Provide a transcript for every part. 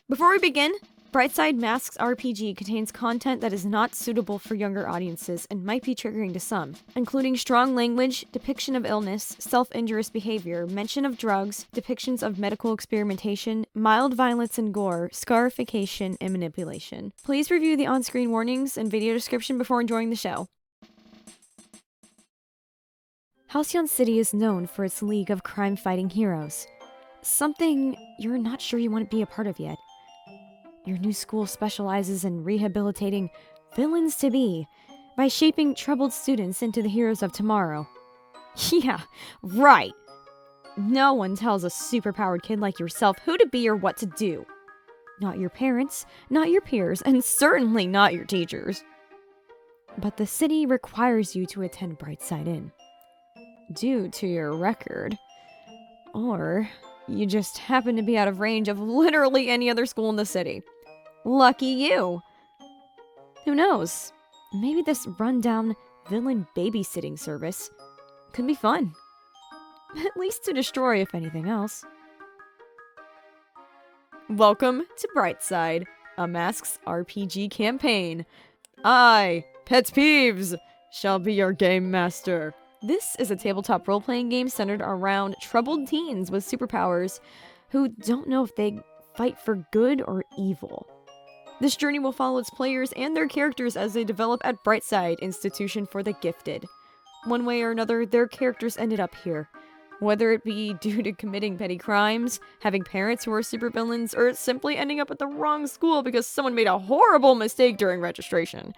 Before we begin, Brightside Masks RPG contains content that is not suitable for younger audiences and might be triggering to some, including strong language, depiction of illness, self-injurious behavior, mention of drugs, depictions of medical experimentation, mild violence and gore, scarification, and manipulation. Please review the on-screen warnings and video description before enjoying the show. Halcyon City is known for its league of crime-fighting heroes. Something you're not sure you want to be a part of yet. Your new school specializes in rehabilitating villains-to-be by shaping troubled students into the heroes of tomorrow. Yeah, right. No one tells a superpowered kid like yourself who to be or what to do. Not your parents, not your peers, and certainly not your teachers. But the city requires you to attend Brightside Inn. Due to your record. Or you just happen to be out of range of literally any other school in the city. Lucky you! Who knows? Maybe this rundown villain babysitting service could be fun. At least to destroy, if anything else. Welcome to Brightside, a Masks RPG campaign. I, PetPyves, shall be your game master. This is a tabletop role-playing game centered around troubled teens with superpowers who don't know if they fight for good or evil. This journey will follow its players and their characters as they develop at Brightside, Institution for the Gifted. One way or another, their characters ended up here. Whether it be due to committing petty crimes, having parents who are supervillains, or simply ending up at the wrong school because someone made a horrible mistake during registration.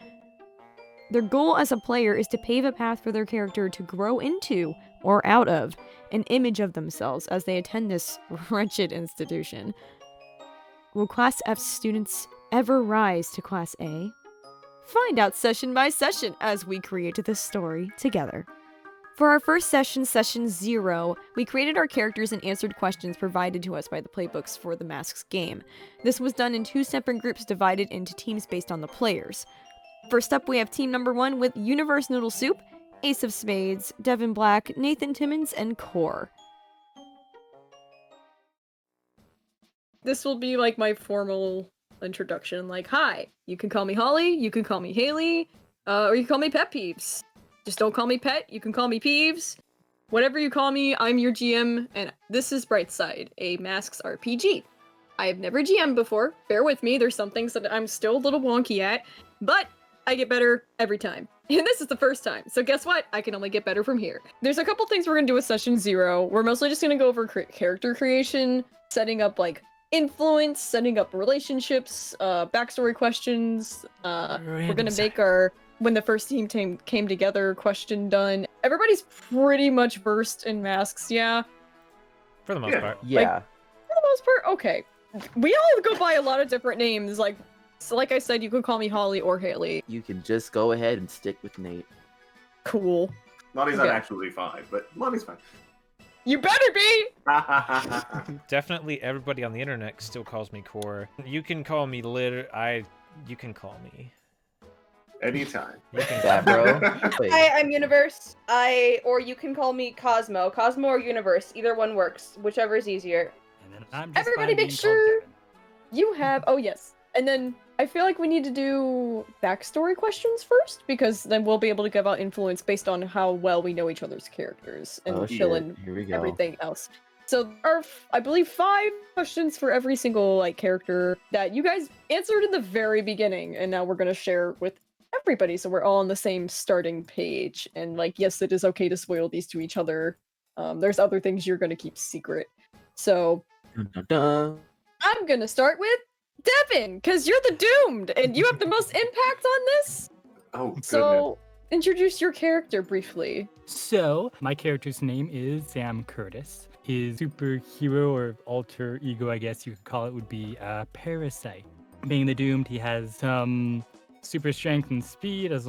Their goal as a player is to pave a path for their character to grow into, or out of, an image of themselves as they attend this wretched institution. Will Class F students ever rise to Class A? Find out session by session as we create this story together. For our first session, Session 0, we created our characters and answered questions provided to us by the playbooks for the Masks game. This was done in 2 separate groups divided into teams based on the players. First up, we have team number 1 with Universe Noodle Soup, Ace of Spades, Devin Black, Nathan Timmons, and Core. This will be like my formal introduction, like, hi, you can call me Holly, you can call me Haley, or you can call me PetPyves. Just don't call me Pet, you can call me Peeves. Whatever you call me, I'm your GM, and this is Brightside, a Masks RPG. I have never GM'd before, bear with me, there's some things that I'm still a little wonky at, but I get better every time. And this is the first time, so guess what? I can only get better from here. There's a couple things we're gonna do with Session 0. We're mostly just gonna go over character creation, setting up, like, influence, setting up relationships, backstory questions. We're gonna make our when the first team came together question done. Everybody's pretty much versed in masks, yeah? For the most part. Yeah. Like, for the most part? Okay. We all go by a lot of different names, like, so like I said, you can call me Holly or Haley. You can just go ahead and stick with Nate. Cool. Lonnie's Okay. not actually 5, but Lonnie's fine. You better be! Definitely everybody on the internet still calls me Core. You can call me you can call me. Anytime. You can Yeah, bro. Wait. Hi, I'm Universe. Or you can call me Cosmo. Cosmo or Universe. Either one works. Whichever is easier. And then I'm just Everybody fine make being called sure Devin. you have... Oh, yes. And then I feel like we need to do backstory questions first, because then we'll be able to give out influence based on how well we know each other's characters and Oh, fill shit. in Here we go. everything else. So there are, I believe, 5 questions for every single like character that you guys answered in the very beginning, and now we're gonna share with everybody, so we're all on the same starting page. And like, yes, it is okay to spoil these to each other. There's other things you're gonna keep secret. So Dun, dun, dun. I'm gonna start with Devin, because you're the doomed, and you have the most impact on this. Oh, goodness. So introduce your character briefly. So, my character's name is Sam Curtis. His superhero or alter ego, I guess you could call it, would be Parasite. Being the doomed, he has some super strength and speed, as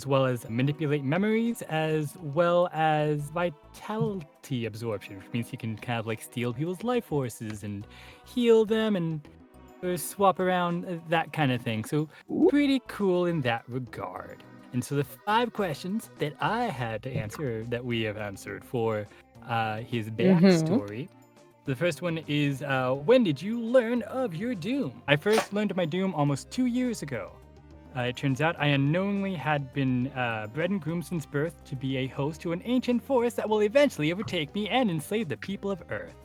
well as manipulate memories, as well as vitality absorption, which means he can kind of like steal people's life forces and heal them and swap around, that kind of thing. So pretty cool in that regard. And so the 5 questions that I had to answer, that we have answered for his backstory, The first one is, when did you learn of your doom? I first learned of my doom almost 2 years ago. It turns out I unknowingly had been bred and groomed since birth to be a host to an ancient force that will eventually overtake me and enslave the people of Earth.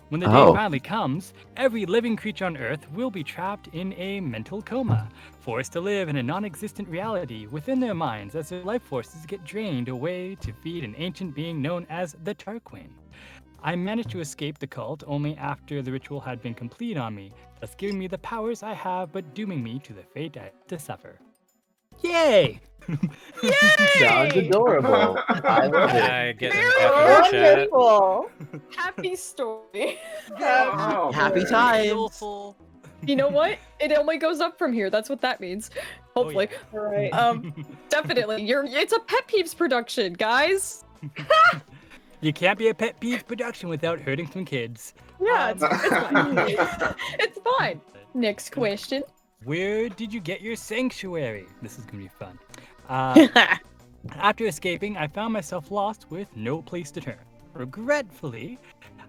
When the day Oh. finally comes, every living creature on Earth will be trapped in a mental coma, forced to live in a non-existent reality within their minds as their life forces get drained away to feed an ancient being known as the Tarquin. I managed to escape the cult only after the ritual had been complete on me, thus giving me the powers I have but dooming me to the fate I have to suffer. Yay! Sounds adorable. I love Can it. I get an F in the chat? Wonderful. Happy story. Oh, Happy man. times. Beautiful. You know what? It only goes up from here. That's what that means. Hopefully. Oh, Right. Definitely. It's a Pet Peeves production, guys. You can't be a Pet Peeve production without hurting some kids. Yeah, it's fine. It's fine. Uh, Next question. Where did you get your sanctuary? This is gonna be fun. After escaping, I found myself lost with no place to turn. Regretfully,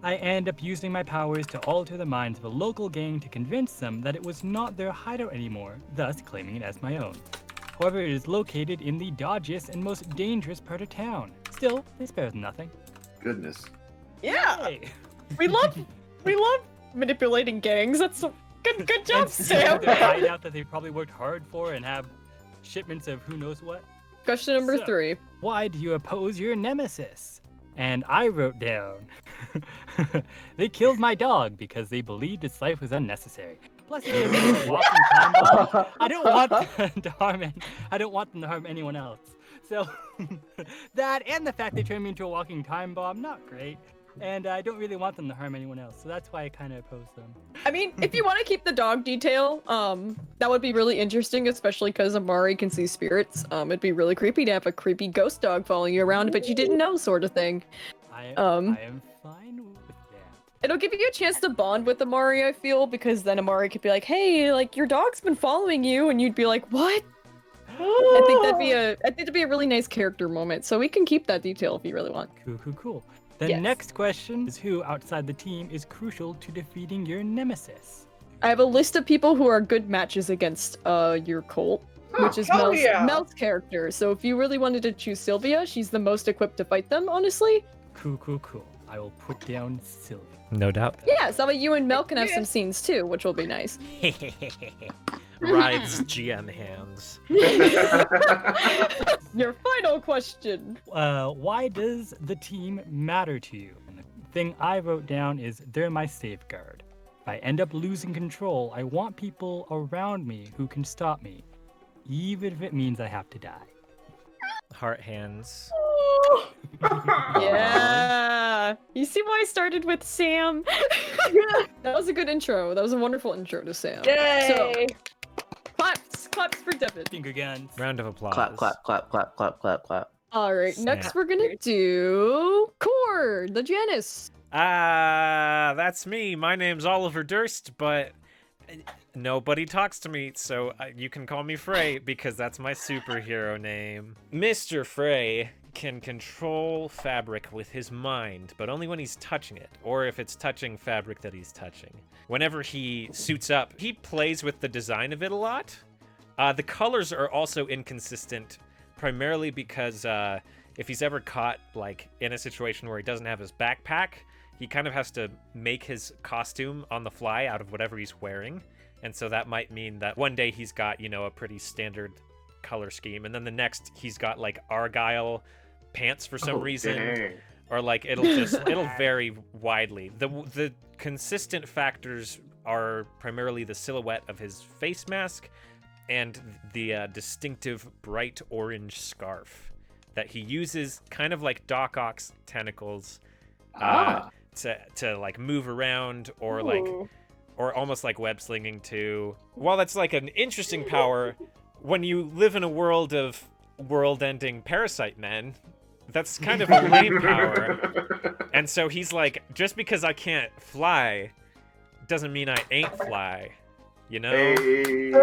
I end up using my powers to alter the minds of a local gang to convince them that it was not their hideout anymore, thus claiming it as my own. However, it is located in the dodgiest and most dangerous part of town. Still, it's better than nothing. Goodness. Yeah, Yay! we love manipulating gangs. That's a good job, And Sam. their hideout that they probably worked hard for and have shipments of who knows what. Question number So- 3. Why do you oppose your nemesis? And I wrote down, they killed my dog because they believed its life was unnecessary. Plus, they gave me a walking time bomb. I don't want them to harm anyone else. So that and the fact they turned me into a walking time bomb, not great. And I don't really want them to harm anyone else, so that's why I kind of oppose them. I mean, if you want to keep the dog detail, that would be really interesting, especially because Amari can see spirits. It'd be really creepy to have a creepy ghost dog following you around, but you didn't know, sort of thing. I am fine with that. It'll give you a chance to bond with Amari, I feel, because then Amari could be like, "Hey, like your dog's been following you," and you'd be like, "What?" I think that'd be a really nice character moment. So we can keep that detail if you really want. Cool. The Yes. next question is who outside the team is crucial to defeating your nemesis? I have a list of people who are good matches against your cult, which is hell Mel's, yeah. Mel's character. So if you really wanted to choose Sylvia, she's the most equipped to fight them, honestly. Cool. I will put down Sylvia. No doubt. Yeah, so that way you and Mel can have Yeah. some scenes too, which will be nice. Rides GM hands. Your final question. Why does the team matter to you? And the thing I wrote down is they're my safeguard. If I end up losing control, I want people around me who can stop me, even if it means I have to die. Heart hands. Yeah. You see why I started with Sam? That was a good intro. That was a wonderful intro to Sam. Yay! Claps for Devin. Finger guns. Round of applause. Clap. All right, next Snap. we're gonna do Core, the Janus. That's me. My name's Oliver Durst, but nobody talks to me, so you can call me Frey because that's my superhero name. Mr. Frey can control fabric with his mind, but only when he's touching it, or if it's touching fabric that he's touching. Whenever he suits up, he plays with the design of it a lot. The colors are also inconsistent, primarily because if he's ever caught like in a situation where he doesn't have his backpack, he kind of has to make his costume on the fly out of whatever he's wearing. And so that might mean that one day he's got, a pretty standard color scheme, and then the next he's got like Argyle pants for some reason. Dang. Or like it'll vary widely. The consistent factors are primarily the silhouette of his face mask and the distinctive bright orange scarf that he uses, kind of like Doc Ock's tentacles, to like move around, or almost like web slinging too. While that's like an interesting power, when you live in a world of world-ending parasite men, that's kind of a lame power. And so he's like, just because I can't fly doesn't mean I ain't fly, Hey. For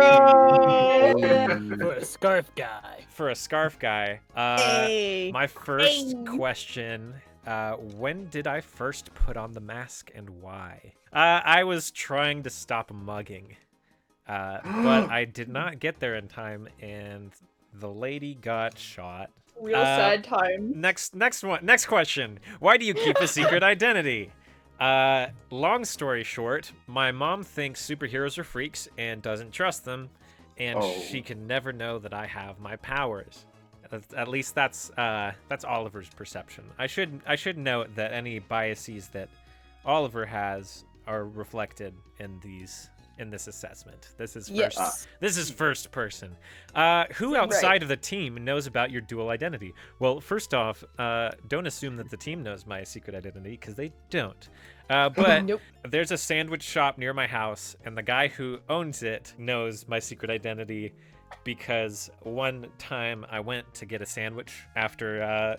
a scarf guy. For a scarf guy. Hey. My first question when did I first put on the mask and why? I was trying to stop mugging, but I did not get there in time, and the lady got shot. Real sad time. Next question. Why do you keep a secret identity? Long story short, my mom thinks superheroes are freaks and doesn't trust them, and she can never know that I have my powers. At least that's Oliver's perception. I should note that any biases that Oliver has are reflected in this assessment. This is first person. Who outside of the team knows about your dual identity? Well, first off, don't assume that the team knows my secret identity, because they don't. But Nope. there's a sandwich shop near my house, and the guy who owns it knows my secret identity, because one time I went to get a sandwich after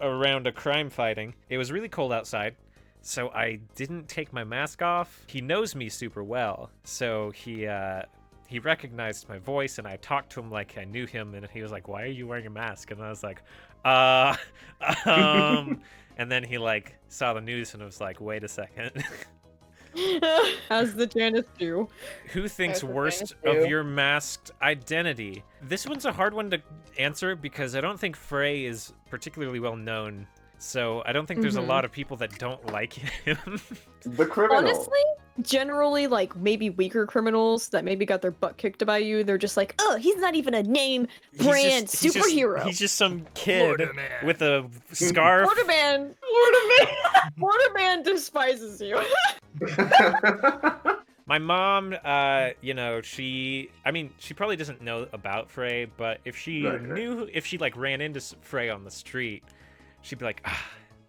a round of crime fighting. It was really cold outside, so I didn't take my mask off. He knows me super well, so he recognized my voice, and I talked to him like I knew him, and he was like, "Why are you wearing a mask?" And I was like, and then he like saw the news and was like, "Wait a second." As the Janice do. Who thinks As the worst Janice of do. your masked identity? This one's a hard one to answer because I don't think Frey is particularly well known. So I don't think there's a lot of people that don't like him. The criminal. Honestly, generally, like, maybe weaker criminals that maybe got their butt kicked by you, they're just like, oh, he's not even a name brand superhero. He's just some kid with a scarf. Borderman despises you. My mom, she probably doesn't know about Frey, but if she if she like ran into Frey on the street, she'd be like,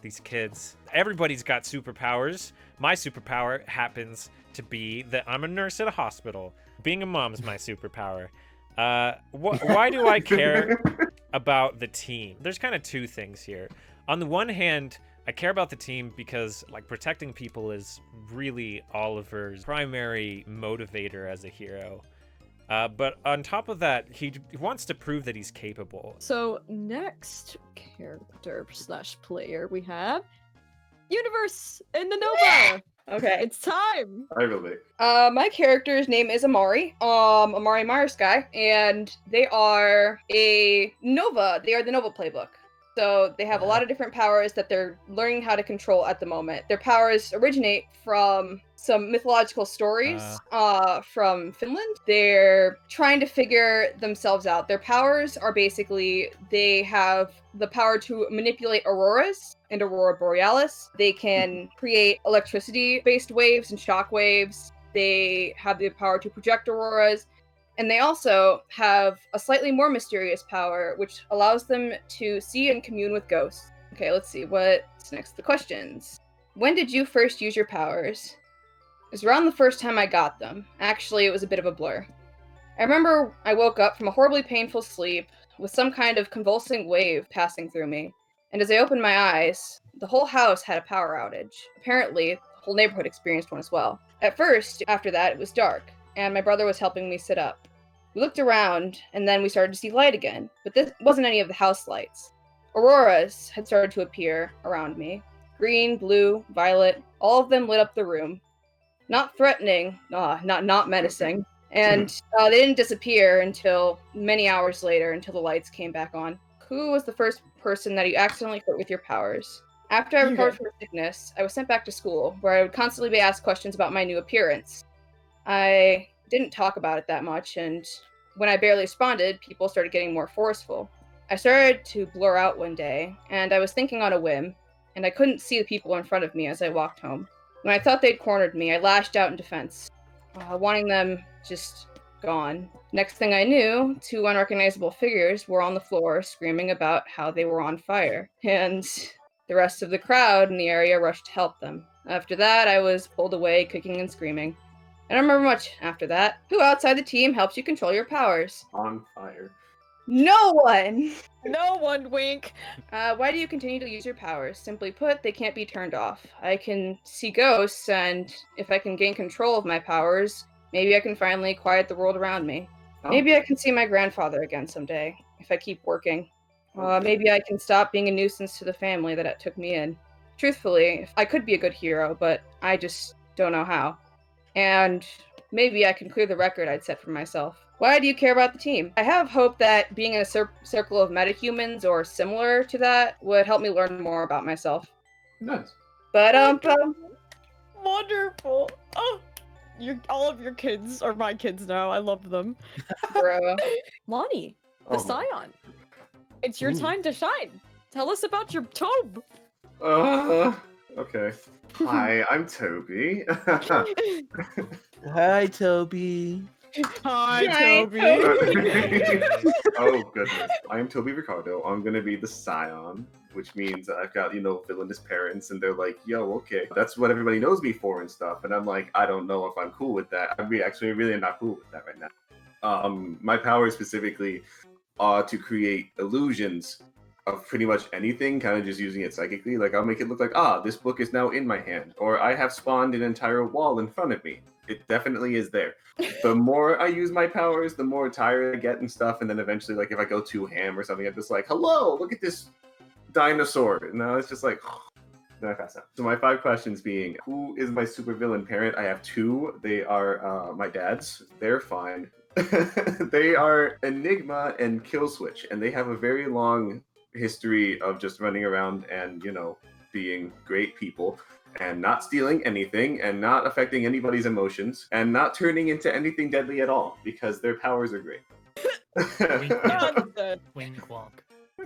these kids. Everybody's got superpowers. My superpower happens to be that I'm a nurse at a hospital. Being a mom's my superpower. Why do I care about the team? There's kind of two things here. On the one hand, I care about the team because like protecting people is really Oliver's primary motivator as a hero. But on top of that, he wants to prove that he's capable. So next character / player we have Universe in the Nova. Okay. It's time. I really. My character's name is Amari. Amari Myersky, and they are a Nova. They are the Nova playbook. So they have a lot of different powers that they're learning how to control at the moment. Their powers originate from some mythological stories from Finland. They're trying to figure themselves out. Their powers are basically, they have the power to manipulate auroras and aurora borealis. They can create electricity-based waves and shock waves. They have the power to project auroras. And they also have a slightly more mysterious power, which allows them to see and commune with ghosts. Okay, let's see. What's next? The questions. When did you first use your powers? It was around the first time I got them. Actually, it was a bit of a blur. I remember I woke up from a horribly painful sleep with some kind of convulsing wave passing through me. And as I opened my eyes, the whole house had a power outage. Apparently, the whole neighborhood experienced one as well. At first, after that, it was dark, and my brother was helping me sit up. We looked around, and then we started to see light again, but this wasn't any of the house lights. Auroras had started to appear around me. Green, blue, violet, all of them lit up the room. Not threatening, not menacing. And they didn't disappear until many hours later, until the lights came back on. Who was the first person that you accidentally hurt with your powers? After I recovered from sickness, I was sent back to school, where I would constantly be asked questions about my new appearance. I didn't talk about it that much, and when I barely responded, people started getting more forceful. I started to blur out one day, and I was thinking on a whim, and I couldn't see the people in front of me as I walked home. When I thought they'd cornered me, I lashed out in defense, wanting them just gone. Next thing I knew, two unrecognizable figures were on the floor screaming about how they were on fire, and the rest of the crowd in the area rushed to help them. After that, I was pulled away, kicking and screaming. I don't remember much after that. Who outside the team helps you control your powers? On fire. No one! No one, wink. Why do you continue to use your powers? Simply put, they can't be turned off. I can see ghosts, and if I can gain control of my powers, maybe I can finally quiet the world around me. Oh. Maybe I can see my grandfather again someday, if I keep working. Maybe I can stop being a nuisance to the family that took me in. truthfully, I could be a good hero, but I just don't know how. And maybe I can clear the record I'd set for myself. Why do you care about the team? I have hope that being in a circle of metahumans or similar to that would help me learn more about myself. Nice. But Wonderful. Oh, all of your kids are my kids now. I love them. bro. Lonnie, the Oh, my- scion. It's your Ooh. time to shine. Tell us about your Tobe. Okay. Hi, I'm Toby. Hi, Toby. Hi, Hi, Toby. Oh goodness. I am Toby Ricardo. I'm gonna be the scion, which means that I've got, villainous parents, and they're like, yo, okay, that's what everybody knows me for and stuff. And I'm like, I don't know if I'm cool with that. I'm actually really not cool with that right now. My power specifically to create illusions of pretty much anything, kind of just using it psychically. Like, I'll make it look like, this book is now in my hand, or I have spawned an entire wall in front of me. It definitely is there. The more I use my powers, the more tired I get and stuff, and then eventually, like, if I go too ham or something, I'm just like, hello, look at this dinosaur. And now it's just like, then I pass out. So my 5 questions being, who is my supervillain parent? I have 2. They are my dad's. They're fine. They are Enigma and Killswitch, and they have a very long history of just running around and, being great people and not stealing anything and not affecting anybody's emotions and not turning into anything deadly at all because their powers are great. Wink wonk.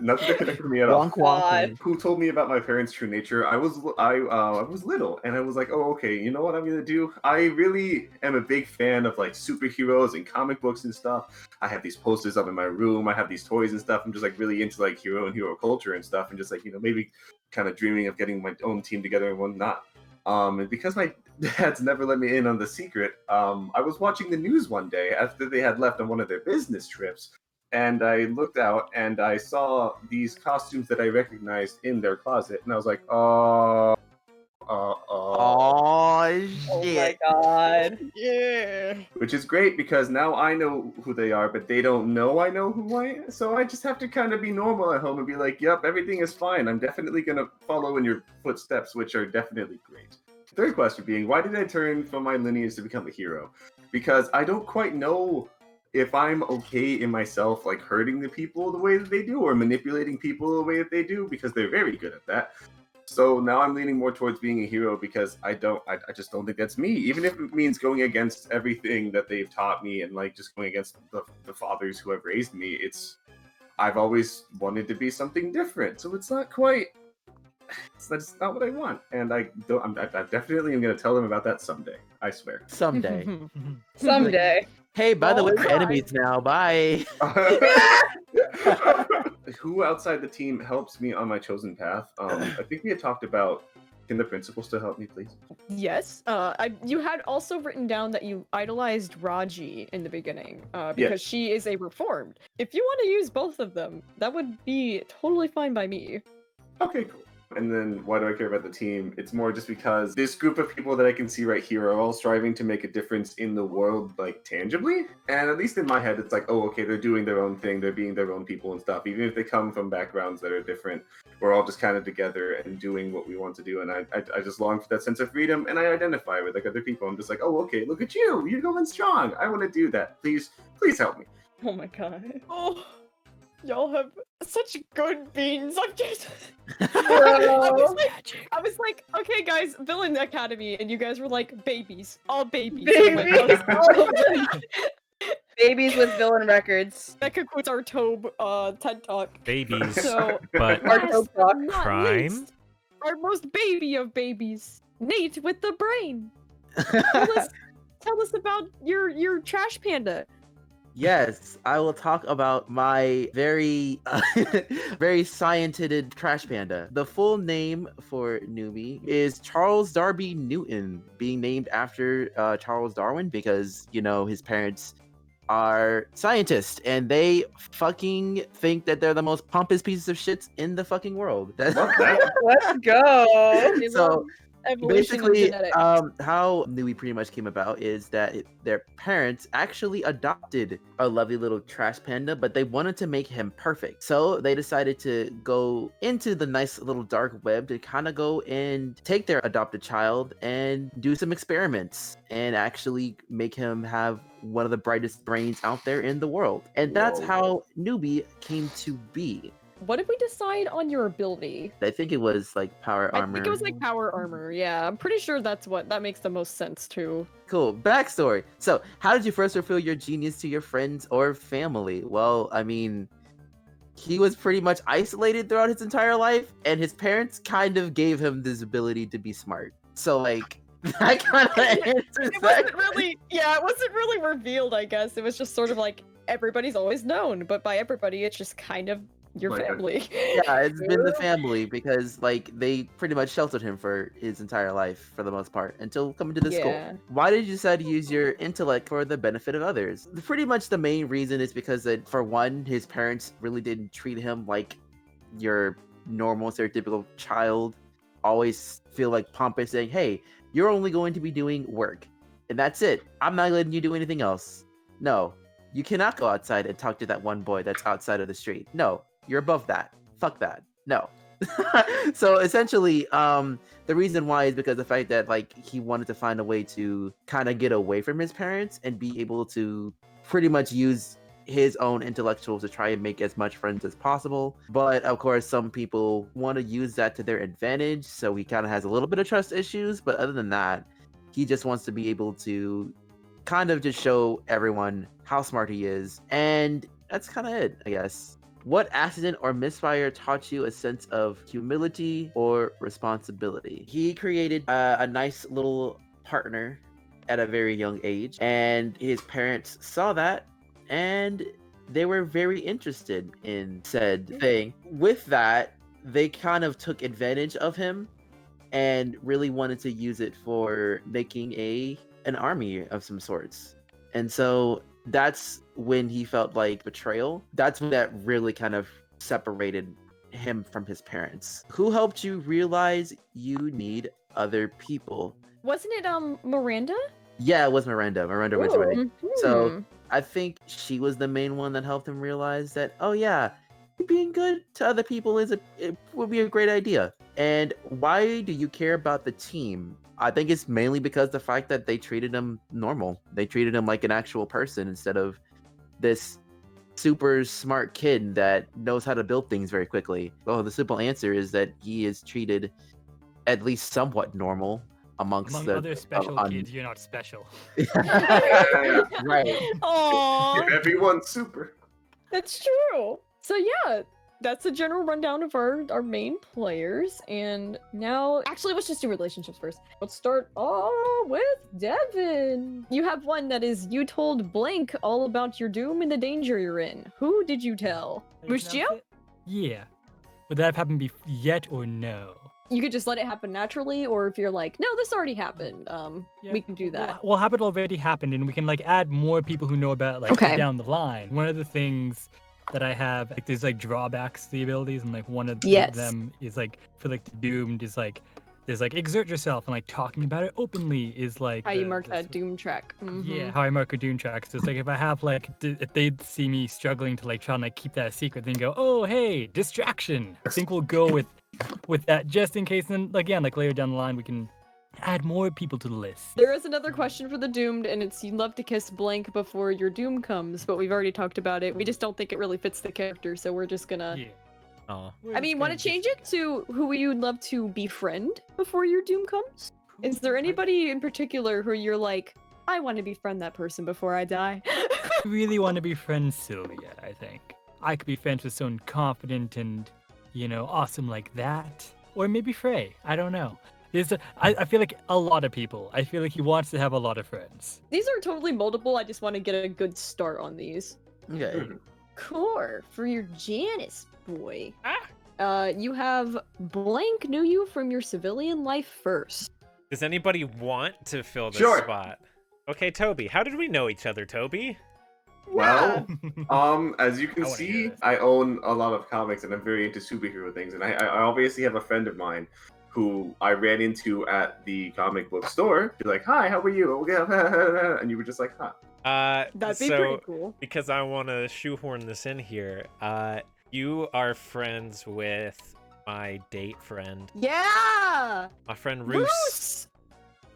Nothing to connect with me at all. Wonk wonk. God. wink. Who told me about my parents' true nature? I was little, and I was like, oh, okay, you know what I'm gonna do? I really am a big fan of like superheroes and comic books and stuff. I have these posters up in my room. I have these toys and stuff. I'm just like really into like hero and hero culture and stuff, and just like maybe kind of dreaming of getting my own team together and whatnot. And because my dad's never let me in on the secret, I was watching the news one day after they had left on one of their business trips. And I looked out and I saw these costumes that I recognized in their closet, and I was like, Oh Oh my shit. god. Yeah. which is great because now I know who they are, but they don't know I know who I am. So I just have to kind of be normal at home and be like, yep, everything is fine. I'm definitely going to follow in your footsteps, which are definitely great. Third question being, why did I turn from my lineage to become a hero? Because I don't quite know if I'm okay in myself, like hurting the people the way that they do or manipulating people the way that they do, because they're very good at that. So now I'm leaning more towards being a hero because I just don't think that's me. Even if it means going against everything that they've taught me and like just going against the fathers who have raised me, I've always wanted to be something different. So it's not quite, that's not what I want. And I definitely am going to tell them about that someday. I swear. Someday. Someday. Hey, by the Oh, way, we're God. enemies now. Bye. Who outside the team helps me on my chosen path? I think we had talked about, can the principal still help me, please? Yes. You had also written down that you idolized Raji in the beginning, because she is a reformed. If you want to use both of them, that would be totally fine by me. Okay, cool. And then why do I care about the team? It's more just because this group of people that I can see right here are all striving to make a difference in the world, like tangibly. And at least in my head, it's like, oh, okay, they're doing their own thing. They're being their own people and stuff. Even if they come from backgrounds that are different, we're all just kind of together and doing what we want to do. And I just long for that sense of freedom. And I identify with like other people. I'm just like, oh, okay, look at you. You're going strong. I want to do that. Please help me. Oh my god. Oh, y'all have such good beans. I'm just. Bro. I was like, okay, guys, Villain Academy, and you guys were like, babies, all babies. Babies. Babies with villain records. That concludes our Tobe TED Talk. Babies, So, but Our last Tobe but Talk. not crime? least, our most baby of babies, Nate with the brain. Tell us about your trash panda. Yes, I will talk about my very, very scientific trash panda. The full name for Numi is Charles Darby Newton, being named after Charles Darwin because, his parents are scientists and they fucking think that they're the most pompous pieces of shits in the fucking world. Love that. Let's go. So Evolution and Basically, genetics. how Nui pretty much came about is that their parents actually adopted a lovely little trash panda, but they wanted to make him perfect. So they decided to go into the nice little dark web to kind of go and take their adopted child and do some experiments and actually make him have one of the brightest brains out there in the world. And that's Whoa. how Newbie came to be. What did we decide on your ability? I think it was like power armor. I think it was like power armor. Yeah, I'm pretty sure that makes the most sense too. Cool. Backstory. So, how did you first reveal your genius to your friends or family? Well, I mean, he was pretty much isolated throughout his entire life, and his parents kind of gave him this ability to be smart. So, like, that kind of answers It that. wasn't really, yeah, it wasn't really revealed, I guess. It was just sort of like everybody's always known, but by everybody, it's just kind of your Like, family. Yeah, it's been the family because, like, they pretty much sheltered him for his entire life for the most part until coming to the Yeah. school. Why did you decide to use your intellect for the benefit of others? Pretty much the main reason is because that, for one, his parents really didn't treat him like your normal, stereotypical child. Always feel like pompous, saying, "Hey, you're only going to be doing work, and that's it. I'm not letting you do anything else. No, you cannot go outside and talk to that one boy that's outside of the street. No, you're above that. Fuck that. No." So essentially, the reason why is because the fact that, like, he wanted to find a way to kind of get away from his parents and be able to pretty much use his own intellectuals to try and make as much friends as possible. But of course, some people want to use that to their advantage, so he kind of has a little bit of trust issues. But other than that, he just wants to be able to kind of just show everyone how smart he is, and that's kind of it, I guess. What accident or misfire taught you a sense of humility or responsibility? He created a nice little partner at a very young age, and his parents saw that, and they were very interested in said thing. With that, they kind of took advantage of him and really wanted to use it for making an army of some sorts. And so that's when he felt like betrayal. That's when that really kind of separated him from his parents. Who helped you realize you need other people? Wasn't it Miranda? Yeah, it was Miranda. Miranda Ridgway. So Mhm. I think she was the main one that helped him realize that, oh yeah, being good to other people it would be a great idea. And why do you care about the team? I think it's mainly because the fact that they treated him normal. They treated him like an actual person instead of this super smart kid that knows how to build things very quickly. Well, the simple answer is that he is treated at least somewhat normal amongst Among the other special kids, you're not special. Right. Aw, Everyone's super. that's true. So yeah, that's the general rundown of our main players. And now, actually, let's just do relationships first. Let's start with Devin. You have one that is you told Blank all about your doom and the danger you're in. Who did you tell? Mushio? Yeah. Would that have happened yet or no? You could just let it happen naturally, or if you're like, no, this already happened, Yeah, we can do that. Well, have it already happened, and we can like add more people who know about it, like Okay. down the line. One of the things that I have, like, there's like drawbacks to the abilities, and like one of Yes. them is like for like the doomed is like there's like exert yourself, and like talking about it openly is like How you the- mark the that doom track. Mhm. Yeah, how I mark a doom track. So it's like if I have like if they see me struggling to like try and like keep that a secret, then go, oh hey, distraction. I think we'll go with that just in case. And again, like later down the line, we can add more people to the list. There is another question for the doomed, and it's you love to kiss Blank before your doom comes, but we've already talked about it. We just don't think it really fits the character, so we're just gonna. Yeah. Oh, We're I just mean, gonna want to change it to who you'd love to befriend before your doom comes? Is there anybody in particular who you're like, I want to befriend that person before I die? I really want to be friends Sylvia, I think. I could be friends with someone confident and, awesome like that. Or maybe Frey. I don't know. I feel like a lot of people. I feel like he wants to have a lot of friends. These are totally moldable. I just want to get a good start on these. Okay. Core for your Janice boy. You have Blank knew you from your civilian life first. does anybody want to fill this Sure. spot? Okay, Toby. How did we know each other, Toby? Well, as you can I wanna hear see, this. I own a lot of comics and I'm very into superhero things. And I obviously have a friend of mine who I ran into at the comic book store. Be like, "Hi, how are you?" And you were just like, "Huh." That'd be so, pretty cool. Because I want to shoehorn this in here, you are friends with my date friend, Yeah! my friend Roos. Roos!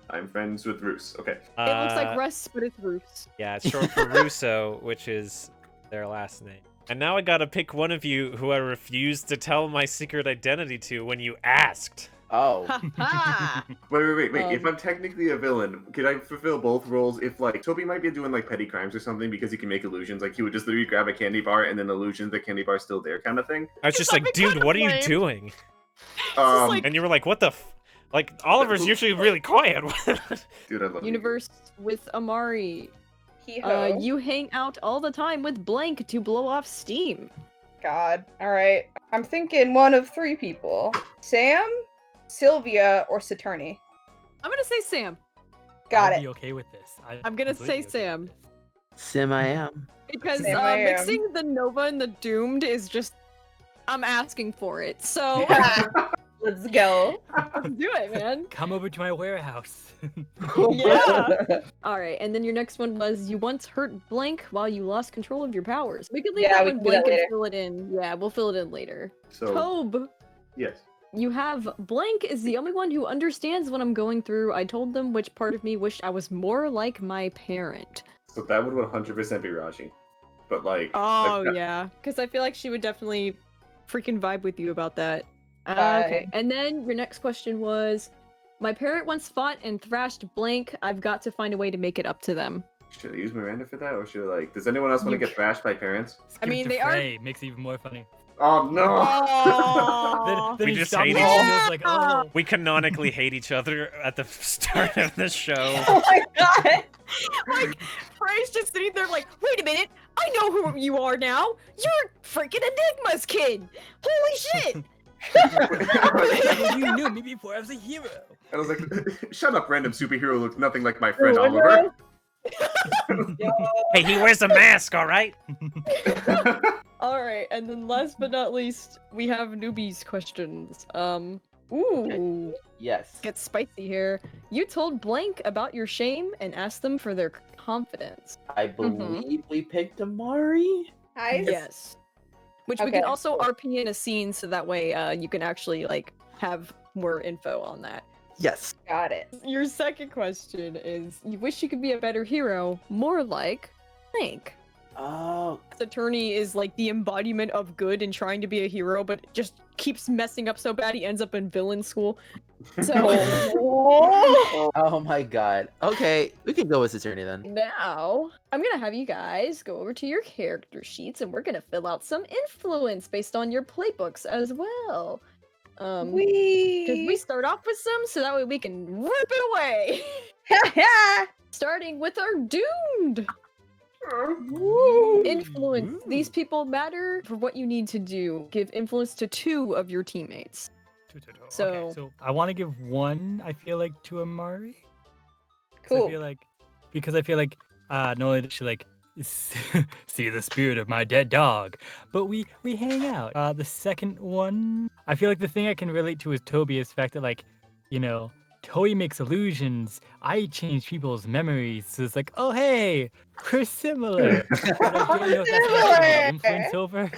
I'm friends with Roos. Okay. It looks like Russ, but it's Roos. Yeah, it's short for Russo, which is their last name. And now I gotta pick one of you who I refused to tell my secret identity to when you asked. Oh. Ha! Wait. If Um, I'm technically a villain, could I fulfill both roles? If like Toby might be doing like petty crimes or something because he can make illusions, like he would just literally grab a candy bar and then illusions the candy bar's still there, kind of thing. I was just like, That'd be dude, kinda what are you lame. doing? like- And you were like, what the like, Oliver's usually really quiet. Dude, I love you. Universe with Amari. Hee-ho. You hang out all the time with Blank to blow off steam. God. Alright. I'm thinking one of 3 people. Sam, Sylvia, or Saturni. I'm gonna say Sam. Got I'd it. be okay with this. I'm gonna say completely okay Sam. with this. Sim I am. Because Sam I am. mixing the Nova and the Doomed is just... I'm asking for it, so Let's go. let's do it, man. Come over to my warehouse. Yeah. Alright, and then your next one was you once hurt Blank while you lost control of your powers. We can leave Yeah, that we one can do that blank and later. fill it in. Yeah, we'll fill it in later. So Tobe, yes. you have Blank is the only one who understands what I'm going through. I told them which part of me wished I was more like my parent. So that would 100% be Raji. But like. Oh, like, yeah. Because I feel like she would definitely freaking vibe with you about that. Okay. And then your next question was, my parent once fought and thrashed Blank. I've got to find a way to make it up to them. Should I use Miranda for that, or should I like? Does anyone else want to You get thrashed by parents? Skip mean, to they are- Frey, makes it even more funny. Oh no! Oh, Then We he just stopped hate me each and he was like, oh. We canonically hate each other at the start of the show. Oh my god. like, Frey's just sitting there like, wait a minute, I know who you are now. You're freaking Enigma's kid. Holy shit. You knew me before I was a hero. I was like, shut up, random superhero who looks nothing like my friend Wonder- Oliver. Hey, he wears a mask, all right? All right, and then last but not least, we have newbies questions. Ooh, Yes. gets spicy here. You told Blank about your shame and asked them for their confidence. I believe we picked Amari. Hi. Yes. Which we Okay. can also RP in a scene so that way you can actually like have more info on that. Yes. Got it. Your second question is you wish you could be a better hero, more like Blank. Oh, Attorney is like the embodiment of good and trying to be a hero, but just keeps messing up so bad he ends up in villain school. So oh my god. Okay, we can go with Saturni then. now I'm gonna have you guys go over to your character sheets and we're gonna fill out some influence based on your playbooks as well. Because we start off with some so that way we can rip it away. Starting with our doomed. Influence. These people matter for what you need to do. Give influence to 2 of your teammates. So- Okay, so I want to give one, I feel like, to Amari. 'Cause Cool. I feel like, because I feel like, not only does she like see the spirit of my dead dog, but we hang out. The second one, I feel like the thing I can relate to is Toby is the fact that like, you know, Toby makes illusions. I change people's memories. So it's like, oh hey, we're similar. But I don't know if that's what I can influence over.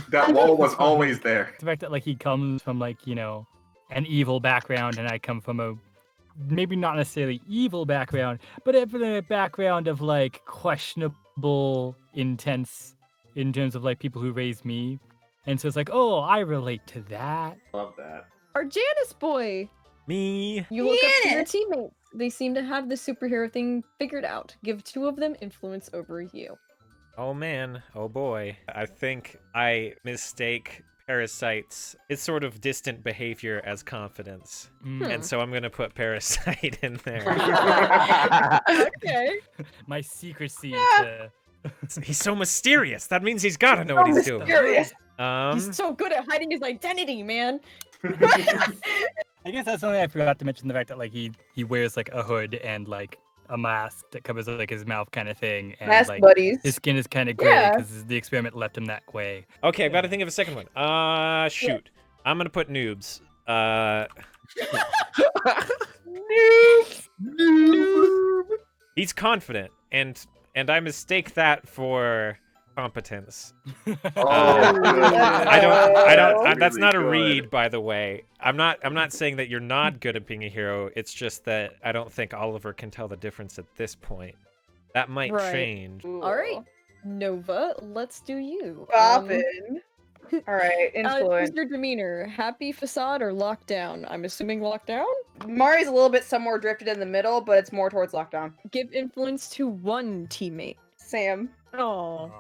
That wall was always there. The fact that like he comes from like, you know, an evil background and I come from a maybe not necessarily evil background, but a background of like questionable intents in terms of like people who raised me. And so it's like, oh, I relate to that. Love that. Our Janice boy. Me. You look up to your Janice! teammates. They seem to have the superhero thing figured out. Give 2 of them influence over you. Oh man, oh boy. I think I mistake parasites. It's sort of distant behavior as confidence. And so I'm gonna put parasite in there. Okay. My secrecy Yeah. to He's so mysterious. That means he's gotta know what he's doing. Mysterious. He's so good at hiding his identity, man. I guess that's something I forgot to mention, the fact that like he wears like a hood and like a mask that covers like his mouth kind of thing, and Mask like buddies. his skin is kind of gray Yeah. because the experiment left him that way. Okay, I've got to think of a second one. Shoot. I'm gonna put noobs. He's confident, and I mistake that for competence. Oh, That's really not a good. read, by the way. I'm not saying that you're not good at being a hero. It's just that I don't think Oliver can tell the difference at this point. That might Right. change. All right, Nova, let's do you. Boppin'. All right, influence. What's your demeanor? Happy, facade, or lockdown? I'm assuming lockdown. Mari's a little bit somewhere drifted in the middle, but it's more towards lockdown. Give influence to one teammate. Sam. Oh.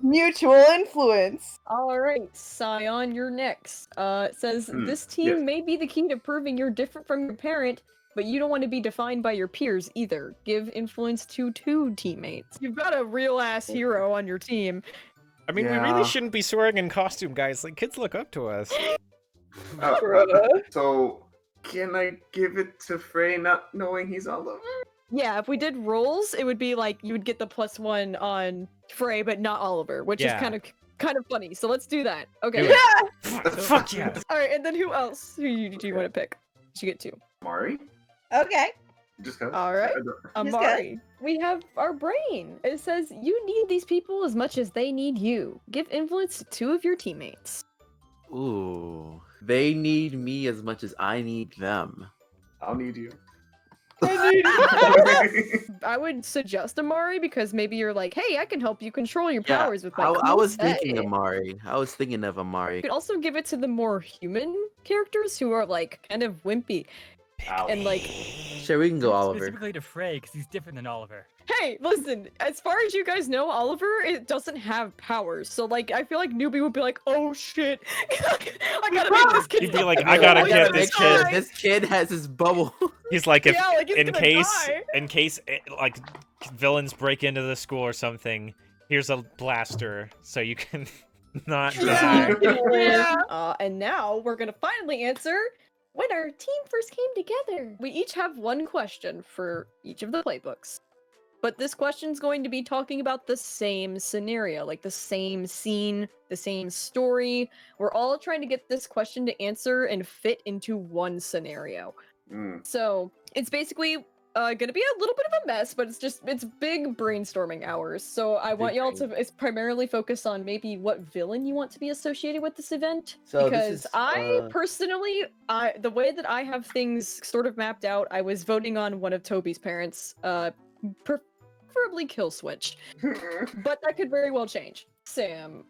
Mutual influence. All right, Scion, you're next. It says this team yes. may be the key to proving you're different from your parent, but you don't want to be defined by your peers either. Give influence to two teammates. You've got a real ass hero on your team. I mean, we Yeah. really shouldn't be swearing in costume, guys. Like, kids look up to us. So, can I give it to Frey not knowing he's Oliver? Yeah, if we did rolls, it would be like you would get the +1 on Frey, but not Oliver, which is Yeah. kind of funny. So let's do that. Okay. Do it. Fuck yeah. All right, and then who else? Do you want to pick? You get two. Mari? Okay. Just cause. All right. good. Amari, we have our brain. It says you need these people as much as they need you. Give influence to two of your teammates. Ooh. They need me as much as I need them. I'll need you. I would suggest Amari because maybe you're like, hey, I can help you control your Yeah, powers with my I was cool thinking say." Amari. I was thinking of You Amari. could also give it to the more human characters who are like kind of wimpy and like, Sure, we can go Oliver. Specifically to Frey, because he's different than Oliver. hey, listen, as far as you guys know, Oliver, it doesn't have powers. So like, I feel like Newbie would be like, oh shit, I gotta make this kid He'd be stop like, it. I gotta Oh, get yeah, this this kid. guy." This kid has his bubble. He's like, if Yeah, like, he's in gonna case die. like villains break into the school or something, here's a blaster so you can not die. Yeah. And now we're gonna finally answer when our team first came together. We each have one question for each of the playbooks. But this question's going to be talking about the same scenario, like the same scene, the same story. We're all trying to get this question to answer and fit into one scenario. So it's basically gonna be a little bit of a mess, but it's big brainstorming hours. So I want y'all to primarily focus on maybe what villain you want to be associated with this event. So this Because is, I personally, the way that I have things sort of mapped out, I was voting on one of Toby's parents, preferably kill switch, but that could very well change. Sam,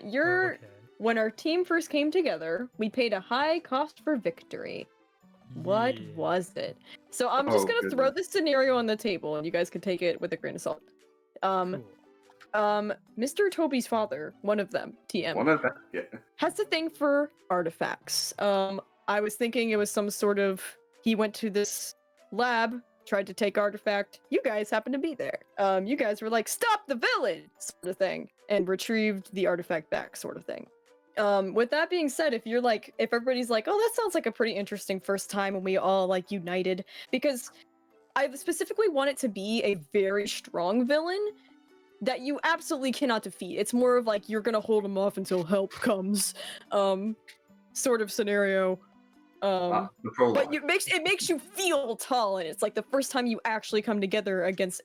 you're Okay. when our team first came together, we paid a high cost for victory. What Yeah. was it? So I'm just Oh, gonna throw goodness. this scenario on the table, and you guys can take it with a grain of salt. Cool. Mr. Toby's father, one of them, TM, One of them. Yeah. has a thing for artifacts. I was thinking it was some sort of he went to this lab, tried to take artifact. You guys happened to be there. You guys were like, "Stop the villain!" sort of thing, and retrieved the artifact back, sort of thing. With that being said, if everybody's like, oh, that sounds like a pretty interesting first time when we all like united, because I specifically want it to be a very strong villain that you absolutely cannot defeat. It's more of like you're gonna hold him off until help comes, sort of scenario. The prologue. But it makes you feel tall, and it's like the first time you actually come together against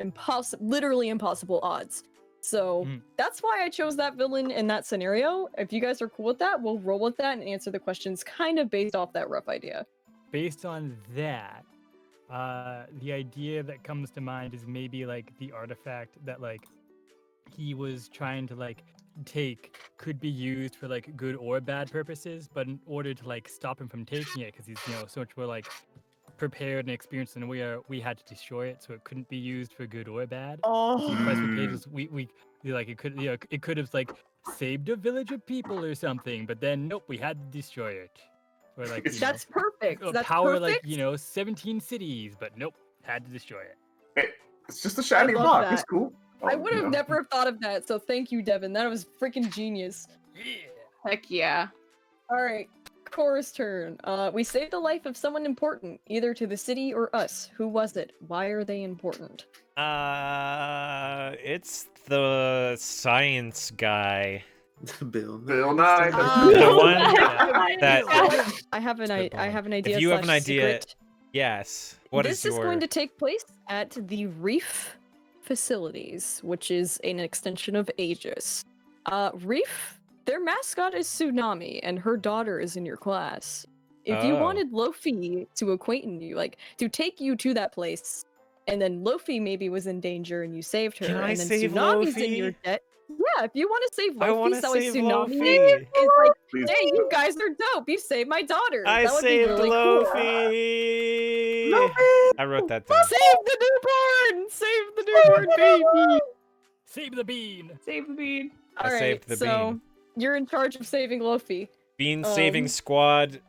literally impossible odds. So that's why I chose that villain in that scenario. If you guys are cool with that, we'll roll with that and answer the questions kind of based off that rough idea. Based on that, the idea that comes to mind is maybe like the artifact that like he was trying to like take could be used for like good or bad purposes, but in order to like stop him from taking it, because he's so much more like prepared and experienced than we had to destroy it, so it couldn't be used for good or bad. Oh, The price we paid was we like it could have like saved a village of people or something, but then nope, we had to destroy it. Or like that's perfect. That's power perfect. like 17 cities, but nope, had to destroy it. Hey, it's just a shiny love rock. that. It's cool. I Oh, would have no. never have thought of that. So thank you, Devin. That was freaking genius. Yeah. Heck yeah. All right, Cora's turn. We saved the life of someone important, either to the city or us. Who was it? Why are they important? It's the science guy. Bill. Bill Nye. The one that I have an idea. if you have an slash idea, secret. yes. What is This is your going to take place at the Reef facilities, which is an extension of Aegis. Reef, their mascot is Tsunami, and her daughter is in your class. If you Oh. wanted Lofi to acquaint you, like to take you to that place, and then Lofi maybe was in danger and you saved her, Can I and then save Tsunami's in your Lofi? debt. Yeah, if you want to save I want Lofi, to so save Tsunami Lofi. is like, Please. hey, you guys are dope. You saved my daughter. I that would be saved really cool. Lofi. I wrote that down. Save the newborn! Save the newborn baby! Save the bean. Save the bean. I Alright, saved the so bean. you're in charge of saving Lofi. Bean saving Um, squad,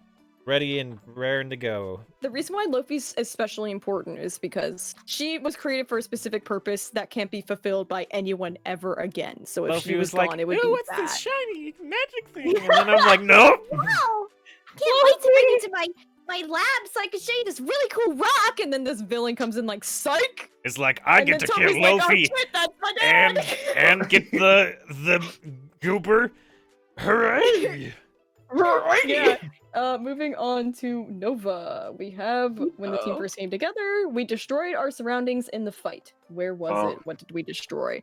ready and raring to go. The reason why Lofi's especially important is because she was created for a specific purpose that can't be fulfilled by anyone ever again. So if Lofi she was like, gone, it would "Ooh, be what's bad. this shiny magic thing? And then I'm like, nope. Wow! Can't wait to bring you to my lab so I can show you this really cool rock! And then this villain comes in like, psych! It's like I And get then to kill Toby's like, oh, Lofi shit, that's my and dad! and get the goober. Hooray! Yeah. Moving on to Nova. We have when the team Uh-oh. first came together, we destroyed our surroundings in the fight. Where was Oh. it? What did we destroy?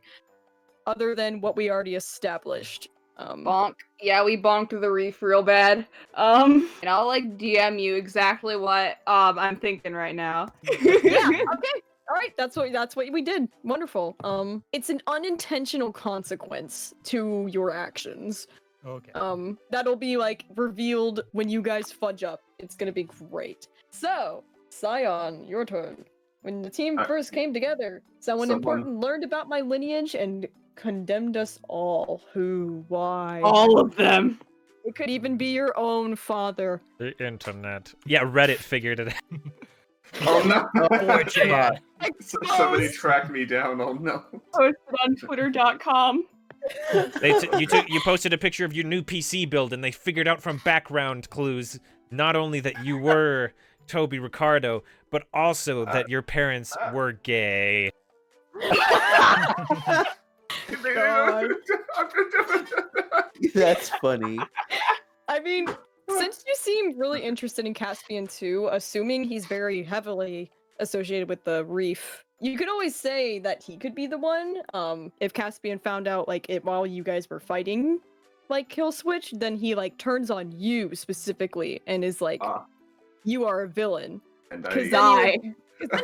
Other than what we already established. Bonk. Yeah, we bonked the reef real bad. And I'll like DM you exactly what I'm thinking right now. Yeah, okay. All right, that's what we did. Wonderful. It's an unintentional consequence to your actions. Okay. That'll be like revealed when you guys fudge up. It's gonna be great. So, Scion, your turn. When the team first came together, someone important learned about my lineage and condemned us all. Who? Why? All of them. It could even be your own father. The internet. Yeah, Reddit figured it out. Oh no! Fortune. Somebody tracked me down. Oh no! Posted on Twitter.com. You posted a picture of your new PC build, and they figured out from background clues not only that you were Toby Ricardo, but also that your parents were gay. That's funny. I mean, since you seem really interested in Caspian too, assuming he's very heavily associated with the reef, you could always say that he could be the one. If Caspian found out like it while you guys were fighting, like kill switch, then he like turns on you specifically and is like, "You are a villain." And Because Die. then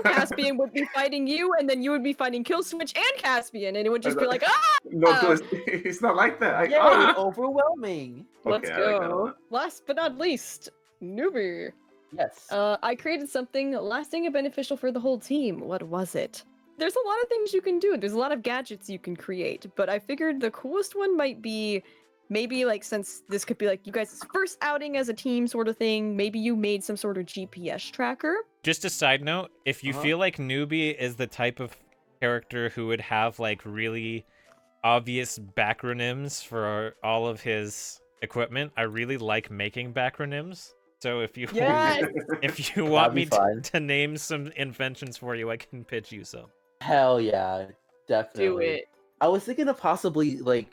Caspian would be fighting you, and then you would be fighting Kill Switch and Caspian, and it would just be like, ah! No, it's not like that. Yay, overwhelming. Let's Okay, I like that a go. lot. Last but not least, Newbie. Yes. I created something lasting and beneficial for the whole team. What was it? There's a lot of things you can do. There's a lot of gadgets you can create, but I figured the coolest one might be maybe like since this could be like you guys' first outing as a team sort of thing, maybe you made some sort of GPS tracker. Just a side note, if you feel like Newbie is the type of character who would have like really obvious backronyms for all of his equipment, I really like making backronyms. So if you Yes! if you want me That'd be fun. to name some inventions for you, I can pitch you some. Hell yeah, definitely. Do it. I was thinking of possibly like,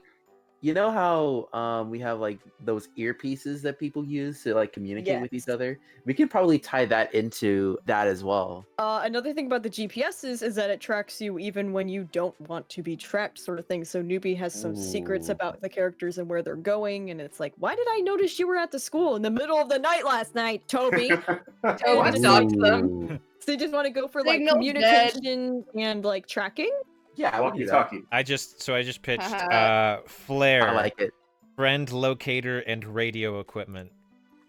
you know how we have like those earpieces that people use to like communicate with each Yes. other. We could probably tie that into that as well. Another thing about the GPS is that it tracks you even when you don't want to be tracked, sort of thing. So Newbie has some secrets Ooh. about the characters and where they're going, and it's like, why did I notice you were at the school in the middle of the night last night, Toby? Toby Just stalked like- them. Ooh. So you just want to go for like Signal's communication and like tracking? Yeah, I would do that. Walkie-talkie. I just pitched Haha. Flare, I like it. friend locator, and radio equipment.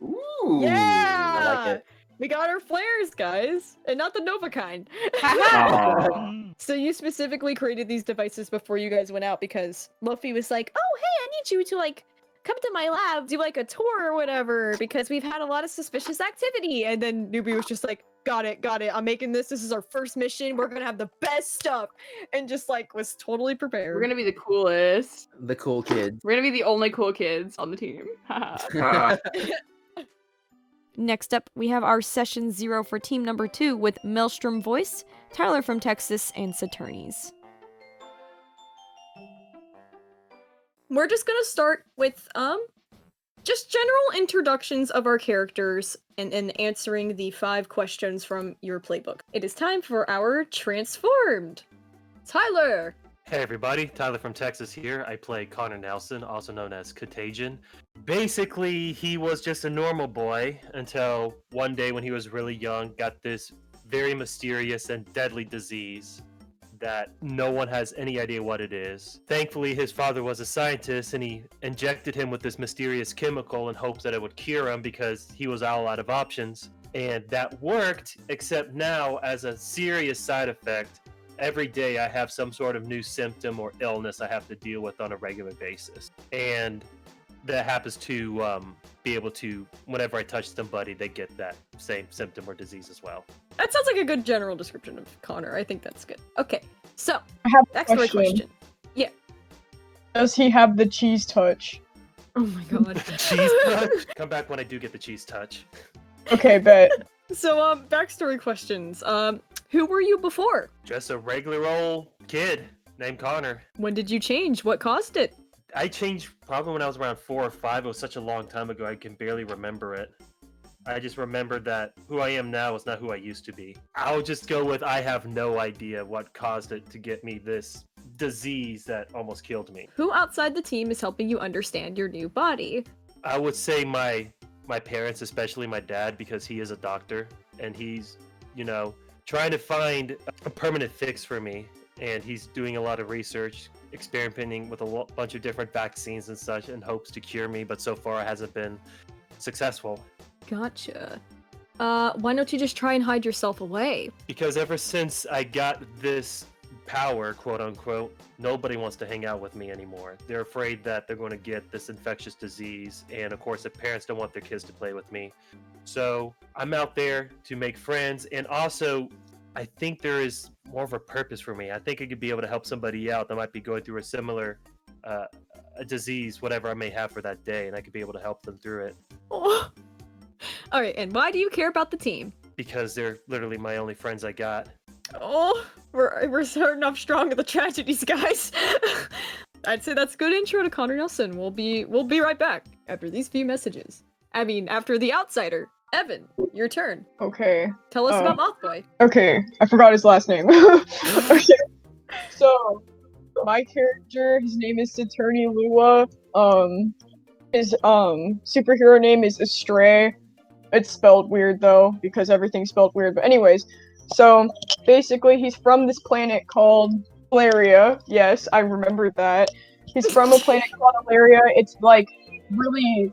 Ooh. Yeah! I like it. We got our flares, guys, and not the Nova kind. Aw. So you specifically created these devices before you guys went out because Luffy was like, "Oh, hey, I need you to like come to my lab, do like a tour or whatever, because we've had a lot of suspicious activity." And then Newbie was just like, got it. I'm making this. This is our first mission. We're gonna have the best stuff," and just like was totally prepared. We're gonna be the coolest. The cool kids. We're gonna be the only cool kids on the team. Next up, we have our session 0 for team number 2 with Maelstrom Voice, Tyler from Texas, and Saturnes. we're just gonna start with just general introductions of our characters and answering the 5 questions from your playbook. It is time for our Transformed. Tyler! Hey everybody, Tyler from Texas here. I play Connor Nelson, also known as Contagion. Basically, he was just a normal boy until one day when he was really young, got this very mysterious and deadly disease that no one has any idea what it is. Thankfully, his father was a scientist and he injected him with this mysterious chemical in hopes that it would cure him because he was all out of options. And that worked, except now, as a serious side effect, every day I have some sort of new symptom or illness I have to deal with on a regular basis. And that happens to be able to, whenever I touch somebody, they get that same symptom or disease as well. That sounds like a good general description of Connor. I think that's good. Okay, so, I have a backstory question. Yeah. Does he have the cheese touch? Oh my god. Cheese touch? Come back when I do get the cheese touch. Okay, bet. So, backstory questions. Who were you before? Just a regular old kid named Connor. When did you change? What caused it? I changed probably when I was around 4 or 5. It was such a long time ago, I can barely remember it. I just remembered that who I am now is not who I used to be. I'll just go with I have no idea what caused it to get me this disease that almost killed me. Who outside the team is helping you understand your new body? I would say my parents, especially my dad, because he is a doctor and he's, trying to find a permanent fix for me. And he's doing a lot of research, experimenting with a bunch of different vaccines and such in hopes to cure me, but so far it hasn't been successful. Gotcha. Why don't you just try and hide yourself away? Because ever since I got this power, quote unquote, nobody wants to hang out with me anymore. They're afraid that they're going to get this infectious disease, and of course the parents don't want their kids to play with me. So I'm out there to make friends, and also I think there is more of a purpose for me. I think I could be able to help somebody out that might be going through a similar a disease, whatever I may have for that day, and I could be able to help them through it. Oh. All right, and why do you care about the team? Because they're literally my only friends I got. Oh, we're starting off strong with the tragedies, guys. I'd say that's a good intro to Connor Nelson. We'll be right back after these few messages. I mean, after the outsider. Evan, your turn. Okay. Tell us about Mothboy. Okay, I forgot his last name. Okay. So, my character, his name is Saturni Lua. His superhero name is Astray. It's spelled weird though, because everything's spelled weird. But anyways, so basically he's from this planet called Valeria. Yes, I remembered that. He's from a planet called Valeria. It's like really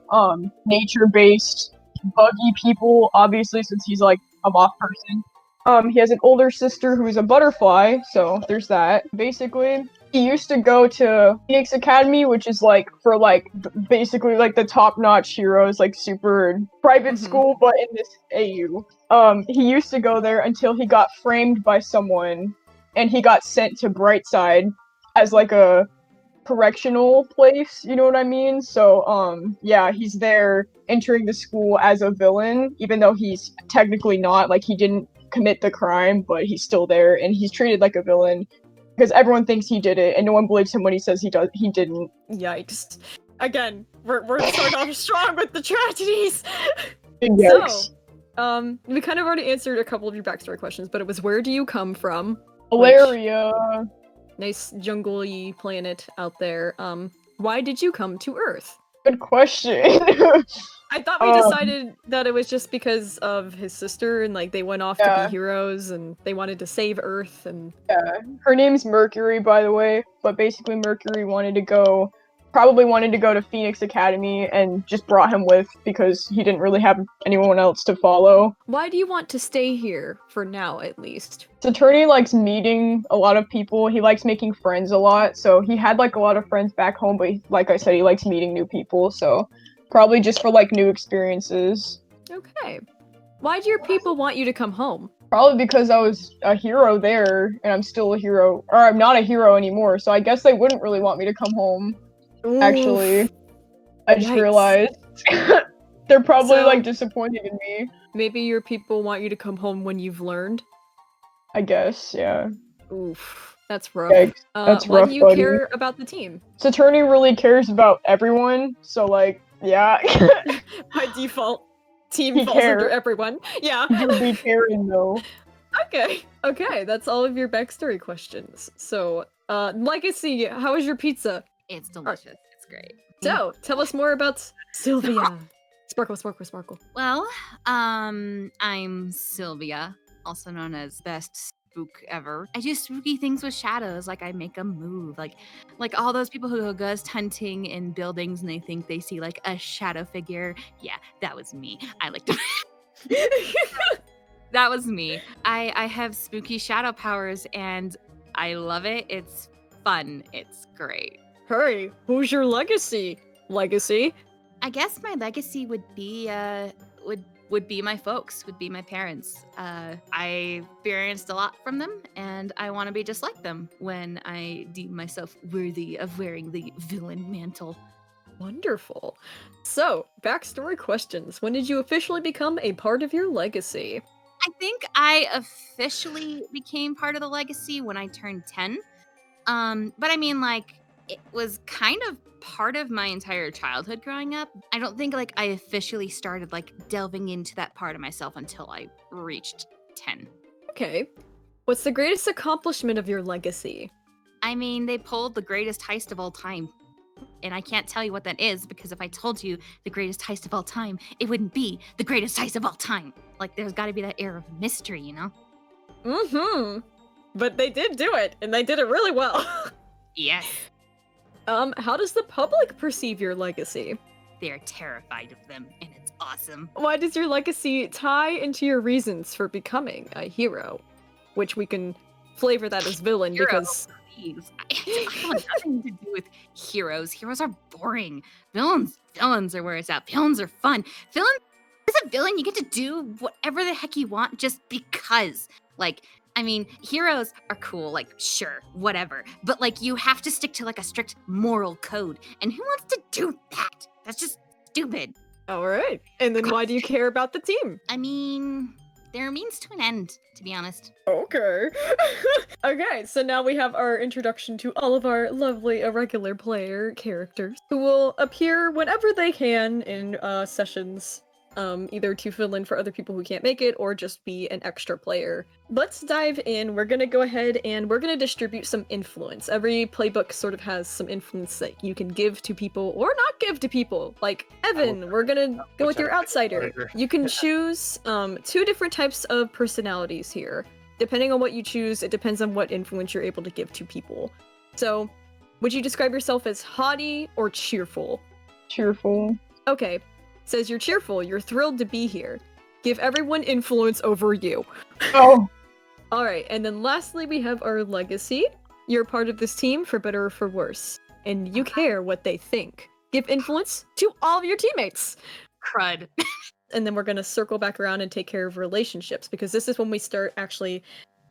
nature-based, buggy people, obviously, since he's like a moth person. He has an older sister who's a butterfly, so there's that. Basically, he used to go to Phoenix Academy, which is like for like basically like the top-notch heroes, like super private school, but in this AU. He used to go there until he got framed by someone, and he got sent to Brightside as like a correctional place, you know what I mean? So, yeah, he's there entering the school as a villain, even though he's technically not, like, he didn't commit the crime, but he's still there, and he's treated like a villain, because everyone thinks he did it, and no one believes him when he says he didn't. Yikes. Again, we're starting off strong with the tragedies! Yikes. So, we kind of already answered a couple of your backstory questions, but it was where do you come from? Valeria. Nice jungle-y planet out there. Why did you come to Earth? Good question. I thought we decided that it was just because of his sister and like they went off to be heroes and they wanted to save Earth and her name's Mercury, by the way, but basically Mercury probably wanted to go to Phoenix Academy and just brought him with because he didn't really have anyone else to follow. Why do you want to stay here, for now at least? Saturni likes meeting a lot of people. He likes making friends a lot, so he had like a lot of friends back home, but like I said, he likes meeting new people, so probably just for like new experiences. Okay. Why do your people want you to come home? Probably because I was a hero there, and I'm still a hero, or I'm not a hero anymore, so I guess they wouldn't really want me to come home. Actually, I just realized they're probably like disappointed in me. Maybe your people want you to come home when you've learned? I guess, yeah. Oof. That's rough. Yikes, that's why rough, do you buddy. care about the team? Saturni really cares about everyone, so like, yeah. By default, team He falls under cares. everyone. Yeah. You'll be caring though. Okay, that's all of your backstory questions. So, Legacy, how is your pizza? It's delicious. It's great. So, tell us more about Sylvia. Sparkle. Well, I'm Sylvia, also known as best spook ever. I do spooky things with shadows, like I make them move, like all those people who go ghost hunting in buildings and they think they see like a shadow figure. Yeah, that was me. I like to. That was me. I have spooky shadow powers and I love it. It's fun. It's great. Hey, who's your legacy? Legacy? I guess my legacy would be would be my folks, would be my parents. I experienced a lot from them, and I want to be just like them when I deem myself worthy of wearing the villain mantle. Wonderful. So, backstory questions. When did you officially become a part of your legacy? I think I officially became part of the legacy when I turned 10. But I mean, like, it was kind of part of my entire childhood growing up. I don't think like I officially started like delving into that part of myself until I reached 10. Okay. What's the greatest accomplishment of your legacy? I mean, they pulled the greatest heist of all time. And I can't tell you what that is because if I told you the greatest heist of all time, it wouldn't be the greatest heist of all time. Like, there's got to be that air of mystery, you know? Mm-hmm. But they did do it, and they did it really well. Yes. How does the public perceive your legacy? They're terrified of them, and it's awesome. Why does your legacy tie into your reasons for becoming a hero? Which we can flavor that as villain Hero. because... Please. I want nothing to do with heroes. Heroes are boring. Villains are where it's at. Villains are fun. As a villain, you get to do whatever the heck you want just because. Like, I mean, heroes are cool, like, sure, whatever. But, like, you have to stick to, like, a strict moral code. And who wants to do that? That's just stupid. Alright. And then why do you care about the team? I mean, they're a means to an end, to be honest. Okay. Okay, so now we have our introduction to all of our lovely irregular player characters who will appear whenever they can in sessions. Either to fill in for other people who can't make it or just be an extra player. Let's dive in. We're gonna go ahead and we're gonna distribute some influence. Every playbook sort of has some influence that you can give to people or not give to people. Like, Evan, we're gonna go with your outsider. You can choose 2 different types of personalities here. Depending on what you choose, it depends on what influence you're able to give to people. So, would you describe yourself as haughty or cheerful? Cheerful. Okay. Says you're cheerful, you're thrilled to be here. Give everyone influence over you. Oh. Alright, and then lastly we have our legacy. You're part of this team for better or for worse. And you care what they think. Give influence to all of your teammates. Crud. And then we're gonna circle back around and take care of relationships, because this is when we start actually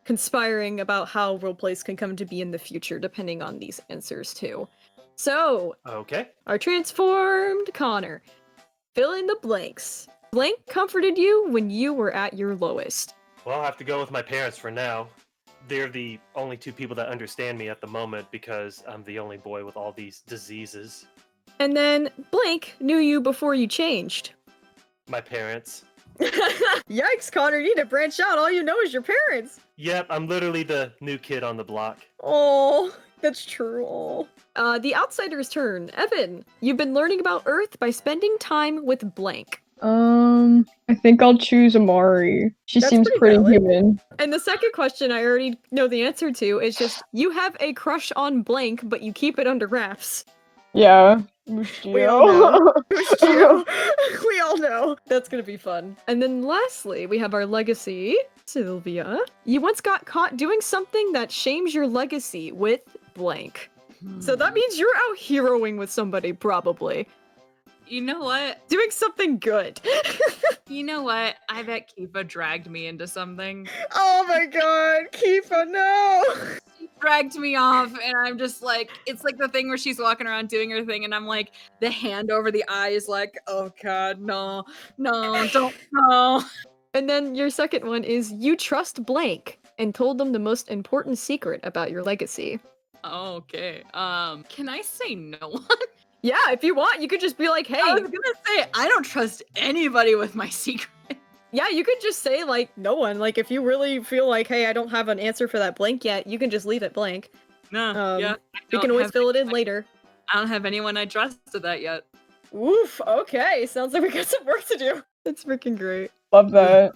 conspiring about how roleplays can come to be in the future, depending on these answers too. So, Okay. our transformed Connor. Fill in the blanks. Blank comforted you when you were at your lowest. Well, I'll have to go with my parents for now. They're the only 2 people that understand me at the moment because I'm the only boy with all these diseases. And then blank knew you before you changed. My parents. Yikes, Connor, you need to branch out. All you know is your parents. Yep, I'm literally the new kid on the block. Oh, that's true. Aw. The outsider's turn. Evan, you've been learning about Earth by spending time with blank. I think I'll choose Amari. She That's seems pretty pretty valid. human. And the second question I already know the answer to is just, you have a crush on blank, but you keep it under wraps. Yeah. We all know. We all know. That's gonna be fun. And then lastly, we have our legacy, Sylvia. You once got caught doing something that shames your legacy with blank. So that means you're out heroing with somebody, probably. You know what? Doing something good. You know what? I bet Kifa dragged me into something. Oh my god, Kifa, no! She dragged me off, and I'm just like, it's like the thing where she's walking around doing her thing, and I'm like, the hand over the eye is like, oh god, no, don't, no. And then your second one is, you trust blank. and told them the most important secret about your legacy. Okay. Can I say no one? Yeah, if you want, you could just be like, hey. I was gonna say I don't trust anybody with my secret. Yeah, you could just say, like, no one. Like, if you really feel like, hey, I don't have an answer for that blank yet, you can just leave it blank. No, yeah. You can always fill it in later. I don't have anyone I trusted that yet. Oof, okay. Sounds like we got some work to do. That's freaking great. Love that.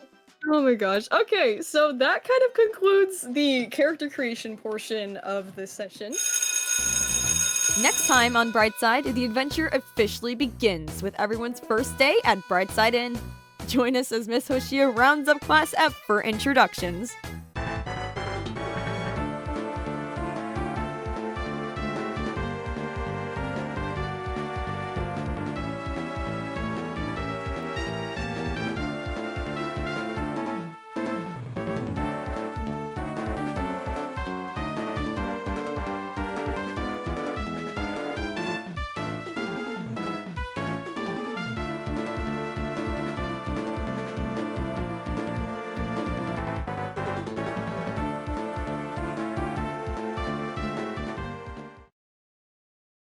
Oh my gosh. Okay, so that kind of concludes the character creation portion of this session. Next time on Brightside, the adventure officially begins with everyone's first day at Brightside Inn. Join us as Miss Hoshia rounds up Class F for introductions.